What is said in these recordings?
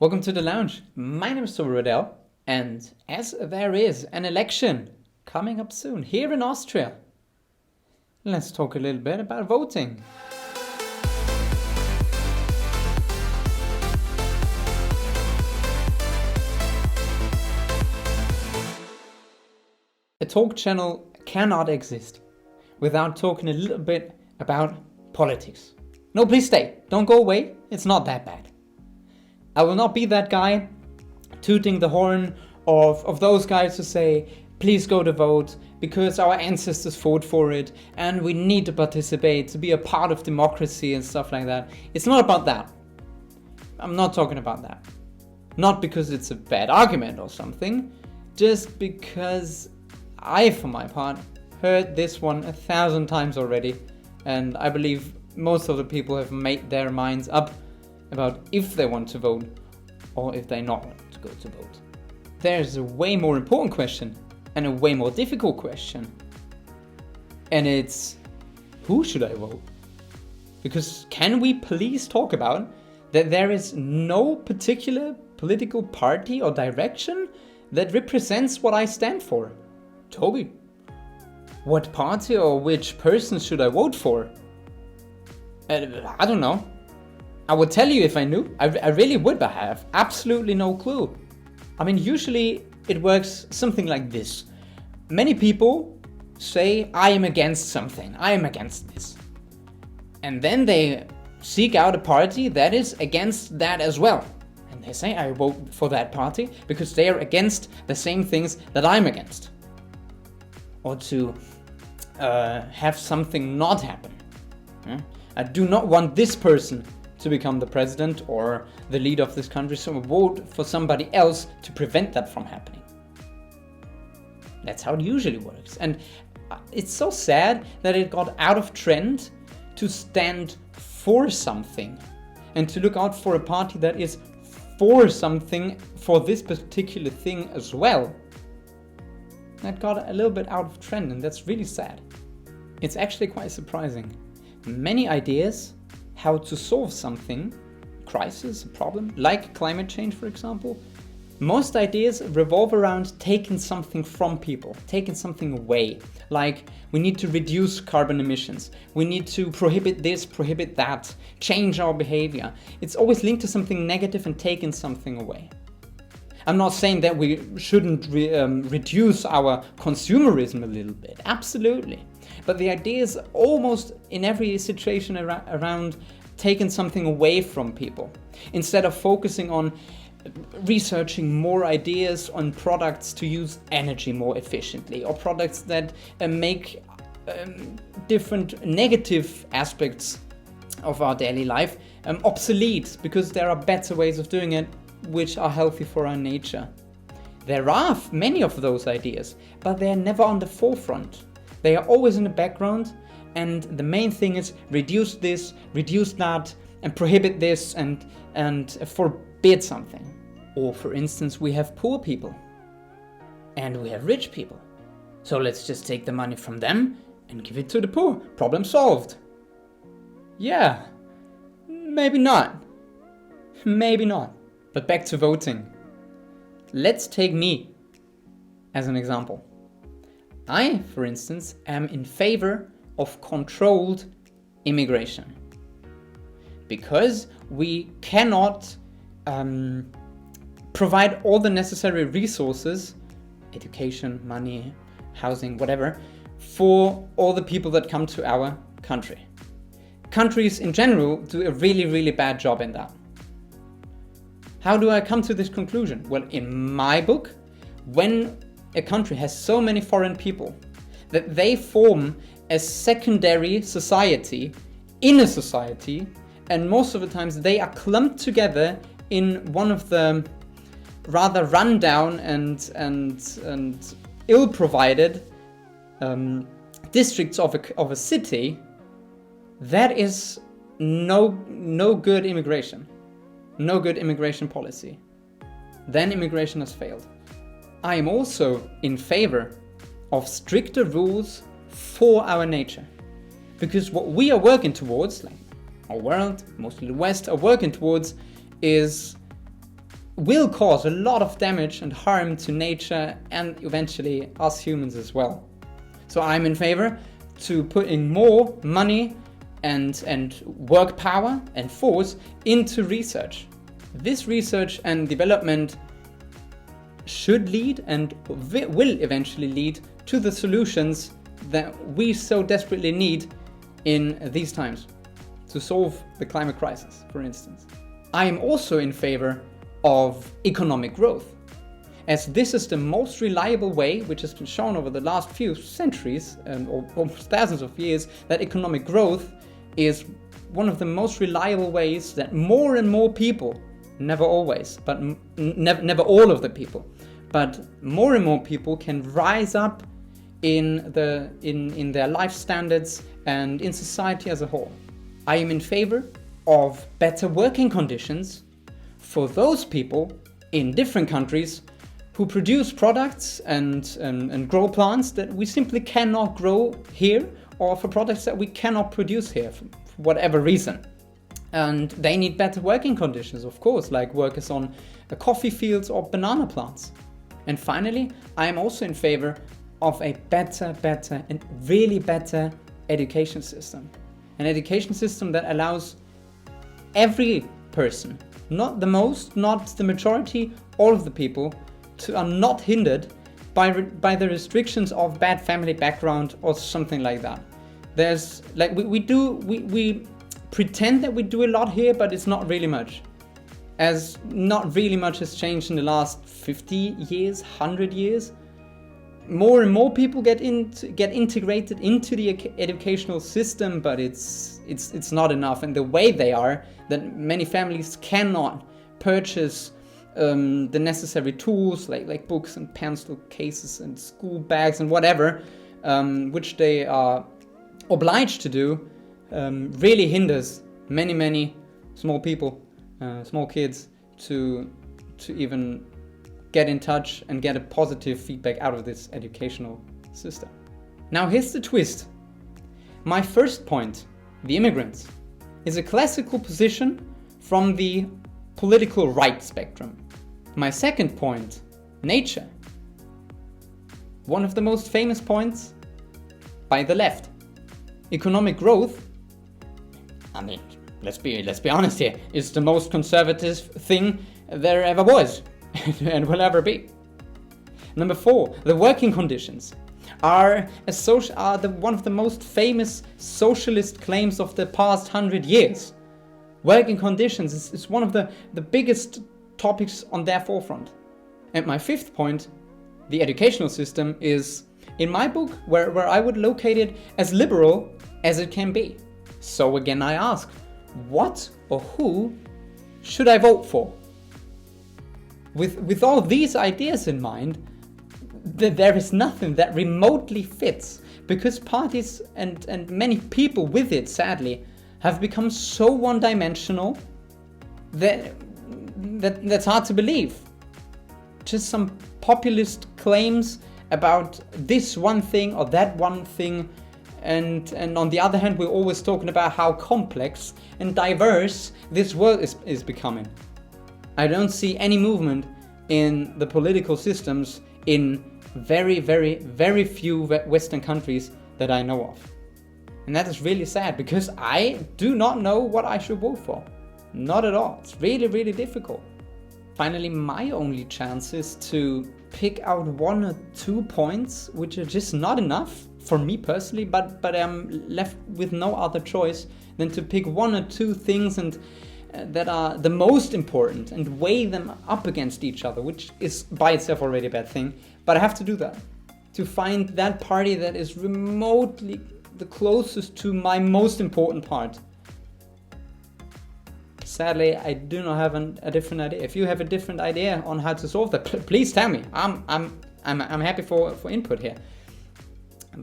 Welcome to the lounge. My name is Toby Roydell, and as there is an election coming up soon here in Austria, let's talk a little bit about voting. A talk channel cannot exist without talking a little bit about politics. No, please stay. Don't go away. It's not that bad. I will not be that guy tooting the horn of those guys who say, please go to vote because our ancestors fought for it and we need to participate to be a part of democracy and stuff like that. It's not about that. I'm not talking about that. Not because it's a bad argument or something, just because I, for my part, heard this one 1,000 times already, and I believe most of the people have made their minds up about if they want to vote or if they not want to go to vote. There's a way more important question and a way more difficult question, and it's, who should I vote? Because can we please talk about that there is no particular political party or direction that represents what I stand for? Toby, what party or which person should I vote for? I don't know. I would tell you if I knew. I really would, but I have absolutely no clue. I mean, usually it works something like this. Many people say, I am against something. I am against this. And then they seek out a party that is against that as well. And they say, I vote for that party because they are against the same things that I'm against. Or to have something not happen. I do not want this person to become the president or the leader of this country, so I vote for somebody else to prevent that from happening. That's how it usually works. And it's so sad that it got out of trend to stand for something and to look out for a party that is for something, for this particular thing as well. That got a little bit out of trend, and that's really sad. It's actually quite surprising. Many ideas how to solve something, crisis, a problem, like climate change, for example, most ideas revolve around taking something from people, taking something away. Like, we need to reduce carbon emissions, we need to prohibit this, prohibit that, change our behavior. It's always linked to something negative and taking something away. I'm not saying that we shouldn't reduce our consumerism a little bit, absolutely. But the idea is almost in every situation around taking something away from people. Instead of focusing on researching more ideas on products to use energy more efficiently, or products that make different negative aspects of our daily life obsolete, because there are better ways of doing it which are healthy for our nature. There are many of those ideas, but they are never on the forefront. They are always in the background, and the main thing is reduce this, reduce that, and prohibit this, and forbid something. Or for instance, we have poor people and we have rich people. So let's just take the money from them and give it to the poor. Problem solved. Yeah, maybe not. Maybe not. But back to voting. Let's take me as an example. I, for instance, am in favor of controlled immigration. Because we cannot provide all the necessary resources, education, money, housing, whatever, for all the people that come to our country. Countries in general do a really, really bad job in that. How do I come to this conclusion? Well, in my book, when a country has so many foreign people that they form a secondary society in a society, and most of the times they are clumped together in one of the rather rundown and ill-provided districts of a city, that is no good immigration. No good immigration policy. Then immigration has failed. I am also in favor of stricter rules for our nature. Because what we are working towards, like our world, mostly the West, are working towards is will cause a lot of damage and harm to nature and eventually us humans as well. So I'm in favor to putting more money and work power and force into research. This research and development should lead and will eventually lead to the solutions that we so desperately need in these times to solve the climate crisis, for instance. I am also in favor of economic growth, as this is the most reliable way, which has been shown over the last few centuries or almost thousands of years, that economic growth is one of the most reliable ways that more and more people, never always, but never all of the people, but more and more people can rise up in their life standards and in society as a whole. I am in favor of better working conditions for those people in different countries who produce products and grow plants that we simply cannot grow here, or for products that we cannot produce here for whatever reason. And they need better working conditions, of course, like workers on the coffee fields or banana plants. And finally, I am also in favor of a better and really better education system. An education system that allows every person, not the most, not the majority, all of the people, to are not hindered by the restrictions of bad family background or something like that. There's like we pretend that we do a lot here, but it's not really much. As not really much has changed in the last 50 years, 100 years. More and more people get integrated into the educational system, but it's not enough. And the way they are, that many families cannot purchase the necessary tools like books and pencil cases and school bags and whatever, which they are obliged to do, really hinders many small people, small kids to even get in touch and get a positive feedback out of this educational system. Now here's the twist. My first point, the immigrants, is a classical position from the political right spectrum. My second point, nature, one of the most famous points by the left. Economic growth, I mean, let's be honest here, is the most conservative thing there ever was and will ever be. Number 4, the working conditions are one of the most famous socialist claims of the past 100 years. Working conditions is one of the biggest topics on their forefront. And my 5th point, the educational system, is, in my book, where I would locate it as liberal as it can be. So again I ask, what or who should I vote for? With all these ideas in mind, there is nothing that remotely fits, because parties and many people with it, sadly, have become so one-dimensional that's hard to believe. Just some populist claims about this one thing or that one thing, and on the other hand, we're always talking about how complex and diverse this world is becoming. I don't see any movement in the political systems in very few Western countries that I know of. And that is really sad, because I do not know what I should vote for. Not at all. It's really difficult. Finally, my only chance is to pick out 1 or 2 points which are just not enough for me personally, but I'm left with no other choice than to pick 1 or 2 things and that are the most important and weigh them up against each other, which is by itself already a bad thing. But I have to do that to find that party that is remotely the closest to my most important part. Sadly, I do not have a different idea. If you have a different idea on how to solve that, please tell me. I'm happy for input here.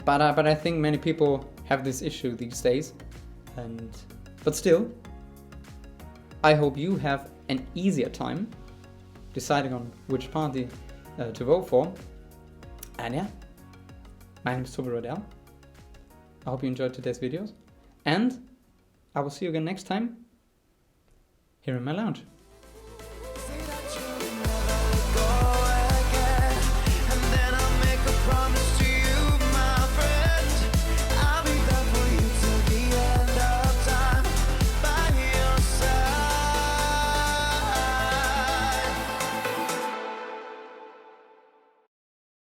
But I think many people have this issue these days, but still, I hope you have an easier time deciding on which party to vote for. And yeah, my name is Toby Roydell. I hope you enjoyed today's videos, and I will see you again next time here in my lounge.